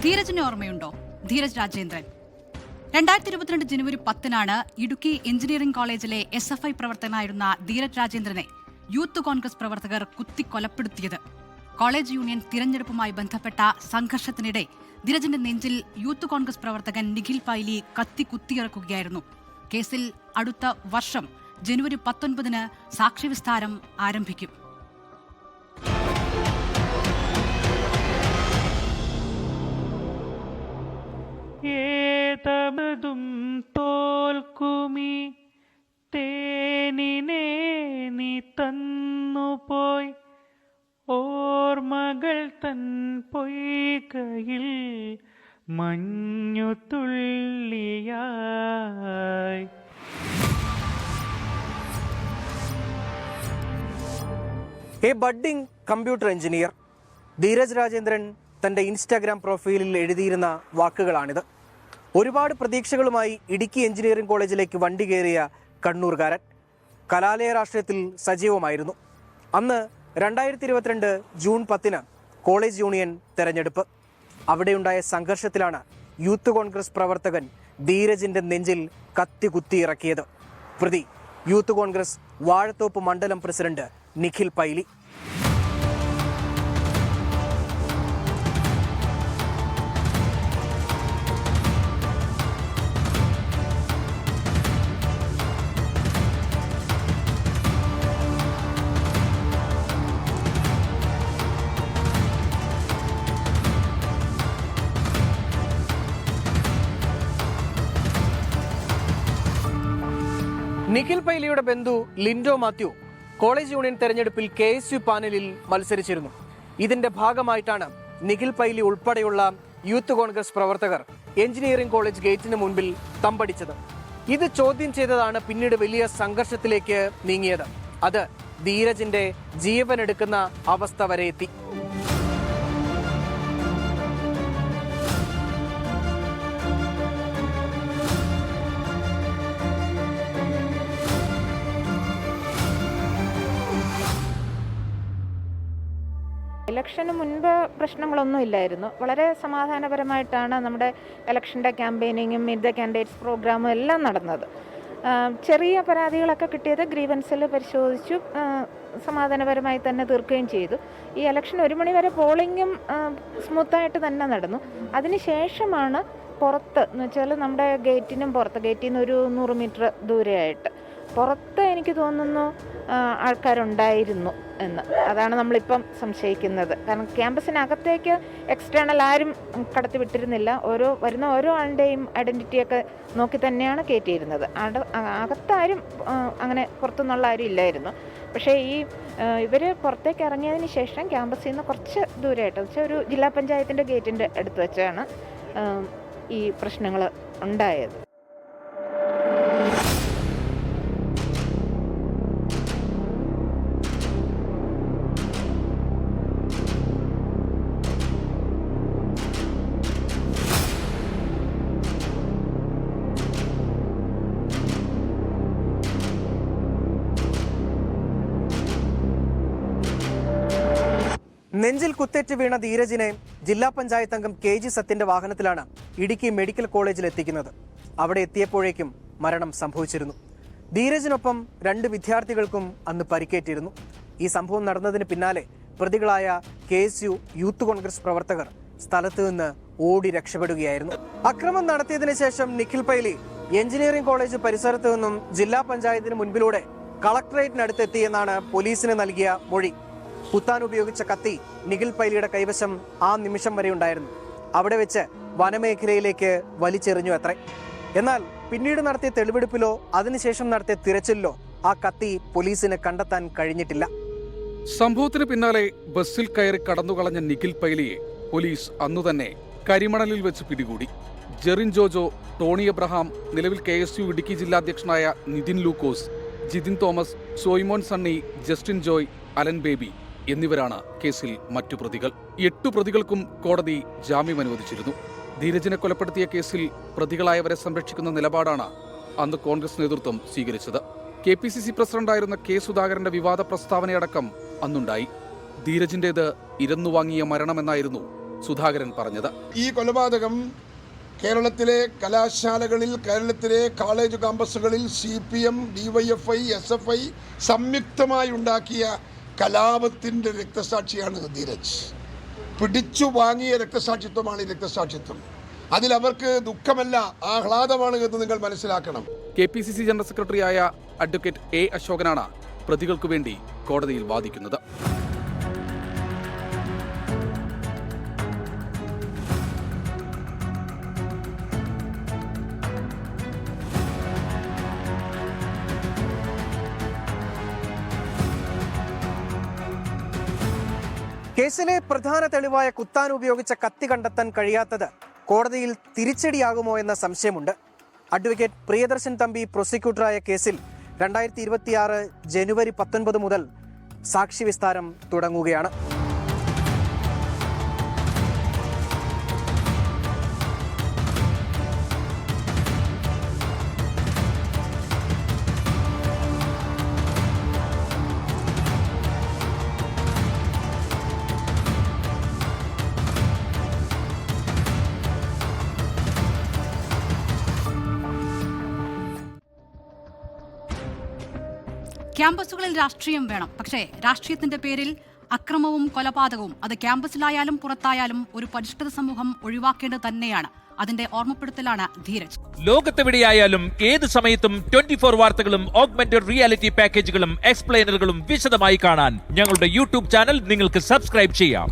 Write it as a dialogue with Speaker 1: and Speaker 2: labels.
Speaker 1: ധീരജിനെ ഓർമ്മയുണ്ടോ? ധീരജ് രാജേന്ദ്രൻ 2022 ജനുവരി 10-നാണ് ഇടുക്കി എഞ്ചിനീയറിംഗ് കോളേജിലെ SFI പ്രവർത്തകനായിരുന്ന Dheeraj രാജേന്ദ്രനെ youth Congress പ്രവർത്തകർ കുത്തിക്കൊലപ്പെടുത്തിയത്. കോളേജ് യൂണിയൻ തിരഞ്ഞെടുപ്പുമായി ബന്ധപ്പെട്ട സംഘർഷത്തിനിടെ ധീരജിന്റെ നെഞ്ചിൽ യൂത്ത് കോൺഗ്രസ് പ്രവർത്തകൻ നിഖിൽ പൈലി കത്തി കുത്തിയിറക്കുകയായിരുന്നു. കേസിൽ അടുത്ത വർഷം ജനുവരി 19-ന് സാക്ഷിവിസ്താരം ആരംഭിക്കും.
Speaker 2: ഏതമതും തോൽക്കുമി തേനിനെ നീ തന്നുപോയി ഓർമ്മകൾ തൻ പൊയ്കയിൽ മഞ്ഞു തുള്ളിയായി.
Speaker 3: A budding computer engineer Dheeraj Rajendran തൻ്റെ ഇൻസ്റ്റാഗ്രാം പ്രൊഫൈലിൽ എഴുതിയിരുന്ന വാക്കുകളാണിത്. ഒരുപാട് പ്രതീക്ഷകളുമായി ഇടുക്കി എഞ്ചിനീയറിംഗ് കോളേജിലേക്ക് വണ്ടി കയറിയ കണ്ണൂർകാരൻ കലാലയ രാഷ്ട്രീയത്തിൽ സജീവമായിരുന്നു. അന്ന് 2022 ജൂൺ 10-ന് കോളേജ് യൂണിയൻ തെരഞ്ഞെടുപ്പ്. അവിടെയുണ്ടായ സംഘർഷത്തിലാണ് യൂത്ത് കോൺഗ്രസ് പ്രവർത്തകൻ ധീരജിന്റെ നെഞ്ചിൽ കത്തി കുത്തിയിറക്കിയത്. പ്രതി യൂത്ത് കോൺഗ്രസ് വാഴത്തോപ്പ് മണ്ഡലം പ്രസിഡന്റ് നിഖിൽ പൈലി. നിഖിൽ പൈലിയുടെ ബന്ധു ലിൻഡോ മാത്യു കോളേജ് യൂണിയൻ തെരഞ്ഞെടുപ്പിൽ KSU പാനലിൽ മത്സരിച്ചിരുന്നു. ഇതിന്റെ ഭാഗമായിട്ടാണ് നിഖിൽ പൈലി ഉൾപ്പെടെയുള്ള യൂത്ത് കോൺഗ്രസ് പ്രവർത്തകർ എഞ്ചിനീയറിംഗ് കോളേജ് ഗേറ്റിന് മുൻപിൽ തമ്പടിച്ചത്. ഇത് ചോദ്യം ചെയ്തതാണ് പിന്നീട് വലിയ സംഘർഷത്തിലേക്ക് നീങ്ങിയത്. അത് ധീരജിന്റെ ജീവൻ എടുക്കുന്ന അവസ്ഥ വരെ എത്തി.
Speaker 4: ഇലക്ഷന് മുൻപ് പ്രശ്നങ്ങളൊന്നും ഇല്ലായിരുന്നു. വളരെ സമാധാനപരമായിട്ടാണ് നമ്മുടെ ഇലക്ഷൻ്റെ ക്യാമ്പയിനിങ്ങും മീറ്റ് ദ കാൻഡിഡേറ്റ്സ് പ്രോഗ്രാമും എല്ലാം നടന്നത്. ചെറിയ പരാതികളൊക്കെ കിട്ടിയത് ഗ്രീവൻസിൽ പരിശോധിച്ചു സമാധാനപരമായി തന്നെ തീർക്കുകയും ചെയ്തു. ഈ ഇലക്ഷൻ 1 മണി വരെ പോളിങ്ങും സ്മൂത്തായിട്ട് തന്നെ നടന്നു. അതിനുശേഷമാണ് പുറത്ത് എന്ന് വെച്ചാൽ നമ്മുടെ ഗേറ്റിനും പുറത്ത് ഗേറ്റിൽ നിന്ന് ഒരു 100 മീറ്റർ ദൂരെയായിട്ട് പുറത്ത് എനിക്ക് തോന്നുന്നു ആൾക്കാരുണ്ടായിരുന്നു എന്ന്. അതാണ് നമ്മളിപ്പം സംശയിക്കുന്നത്. കാരണം ക്യാമ്പസിനകത്തേക്ക് എക്സ്റ്റേണൽ ആരും കടത്തി വിട്ടിരുന്നില്ല. വരുന്ന ഓരോ ആളുടെയും ഐഡൻറ്റിറ്റിയൊക്കെ നോക്കി തന്നെയാണ് കയറ്റിയിരുന്നത്. അകത്താരും അങ്ങനെ പുറത്തുനിന്നുള്ള ആരും ഇല്ലായിരുന്നു. പക്ഷേ ഇവർ പുറത്തേക്ക് ഇറങ്ങിയതിന് ശേഷം ക്യാമ്പസിൽ നിന്ന് കുറച്ച് ദൂരമായിട്ട് വെച്ചാൽ ഒരു ജില്ലാ പഞ്ചായത്തിൻ്റെ ഗേറ്റിൻ്റെ അടുത്ത് വെച്ചാണ് ഈ പ്രശ്നങ്ങൾ ഉണ്ടായത്.
Speaker 3: നെഞ്ചിൽ കുത്തേറ്റ് വീണ ധീരജിനെ ജില്ലാ പഞ്ചായത്ത് അംഗം KG സത്യന്റെ വാഹനത്തിലാണ് ഇടുക്കി മെഡിക്കൽ കോളേജിൽ എത്തിക്കുന്നത്. അവിടെ എത്തിയപ്പോഴേക്കും മരണം സംഭവിച്ചിരുന്നു. ധീരജിനൊപ്പം 2 വിദ്യാർത്ഥികൾക്കും അന്ന് പരിക്കേറ്റിരുന്നു. ഈ സംഭവം നടന്നതിന് പിന്നാലെ പ്രതികളായ KSU യൂത്ത് കോൺഗ്രസ് പ്രവർത്തകർ സ്ഥലത്ത് നിന്ന് ഓടി രക്ഷപ്പെടുകയായിരുന്നു. അക്രമം നടത്തിയതിനു ശേഷം നിഖിൽ പൈലി എഞ്ചിനീയറിംഗ് കോളേജ് പരിസരത്ത് നിന്നും ജില്ലാ പഞ്ചായത്തിന് മുൻപിലൂടെ കളക്ടറേറ്റിനടുത്തെത്തിയെന്നാണ് പോലീസിന് നൽകിയ മൊഴി. കുത്താൻ ഉപയോഗിച്ച കത്തി നിഖിൽ പൈലിയുടെ കൈവശം ആ നിമിഷം വരെ ഉണ്ടായിരുന്നു. അവിടെ വെച്ച് വനമേഖലയിലേക്ക് വലിച്ചെറിഞ്ഞു അത്രേ. എന്നാൽ പിന്നീട് നടത്തിയ തെളിവെടുപ്പിലോ അതിനുശേഷം നടത്തിയ തിരച്ചിലിലോ ആ കത്തി പോലീസിന് കണ്ടെത്താൻ കഴിഞ്ഞിട്ടില്ല.
Speaker 5: സംഭവത്തിന് പിന്നാലെ ബസ്സിൽ കയറി കടന്നുകളഞ്ഞ നിഖിൽ പൈലിയെ പോലീസ് അന്നുതന്നെ കരിമണലിൽ വെച്ച് പിടികൂടി. ജെറിൻ ജോജോ, ടോണി എബ്രഹാം, നിലവിൽ KSU ഇടുക്കി ജില്ലാധ്യക്ഷനായ നിതിൻ ലൂക്കോസ്, ജിതിൻ തോമസ്, സോയ്മോൻ സണ്ണി, ജസ്റ്റിൻ ജോയ്, അലൻ ബേബി എന്നിവരാണ് കേസിൽ മറ്റു പ്രതികൾ. 8 പ്രതികൾക്കും കോടതി ജാമ്യം അനുവദിച്ചിരുന്നു. ധീരജിനെ കൊലപ്പെടുത്തിയ കേസിൽ പ്രതികളായവരെ സംരക്ഷിക്കുന്ന നിലപാടാണ് അന്ന് കോൺഗ്രസ് നേതൃത്വം സ്വീകരിച്ചത്. KPCC പ്രസിഡന്റായിരുന്ന K സുധാകരന്റെ വിവാദ പ്രസ്താവനയടക്കം അന്നുണ്ടായി. ധീരജിന്റേത് ഇരന്നുവാങ്ങിയ മരണമെന്നായിരുന്നു സുധാകരൻ പറഞ്ഞത്.
Speaker 6: ഈ കൊലപാതകം കേരളത്തിലെ കലാശാലകളിൽ, കേരളത്തിലെ കോളേജ് ക്യാമ്പസുകളിൽ CPM, DYFI, SFI സംയുക്തമായി ഉണ്ടാക്കിയ കലാപത്തിൻ്റെ രക്തസാക്ഷിയാണ് ധീരജ്. പിടിച്ചു വാങ്ങിയ രക്തസാക്ഷിത്വമാണ് ഈ രക്തസാക്ഷിത്വം. അതിലവർക്ക് ദുഃഖമല്ല, ആഹ്ലാദമാണ് എന്ന് നിങ്ങൾ മനസ്സിലാക്കണം.
Speaker 5: KPCC ജനറൽ സെക്രട്ടറിയായ അഡ്വക്കേറ്റ് A. അശോകനാണ് പ്രതികൾക്കു വേണ്ടി കോടതിയിൽ വാദിക്കുന്നത്.
Speaker 3: കേസിലെ പ്രധാന തെളിവായ കുത്താൻ ഉപയോഗിച്ച കത്തി കണ്ടെത്താൻ കഴിയാത്തത് കോടതിയിൽ തിരിച്ചടിയാകുമോ എന്ന സംശയമുണ്ട്. അഡ്വക്കേറ്റ് പ്രിയദർശൻ തമ്പി പ്രോസിക്യൂട്ടറായ കേസിൽ 2026 ജനുവരി 19 മുതൽ സാക്ഷി വിസ്താരം തുടങ്ങുകയാണ്.
Speaker 1: ക്യാമ്പസുകളിൽ രാഷ്ട്രീയം വേണം, പക്ഷേ രാഷ്ട്രീയത്തിന്റെ പേരിൽ അക്രമവും കൊലപാതകവും അത് ക്യാമ്പസിലായാലും പുറത്തായാലും ഒരു പരിഷ്കൃത സമൂഹം ഒഴിവാക്കേണ്ടത് തന്നെയാണ്. അതിന്റെ ഓർമ്മപ്പെടുത്തലാണ് ധീരജ്.
Speaker 7: ലോകത്തെവിടെയായാലും ഏത് സമയത്തും 24 വാർത്തകളും ഓഗ്മെന്റഡ് റിയാലിറ്റി പാക്കേജുകളും എക്സ്പ്ലെയിനറുകളും വിശദമായി കാണാൻ ഞങ്ങളുടെ YouTube ചാനൽ നിങ്ങൾക്ക് സബ്സ്ക്രൈബ് ചെയ്യാം.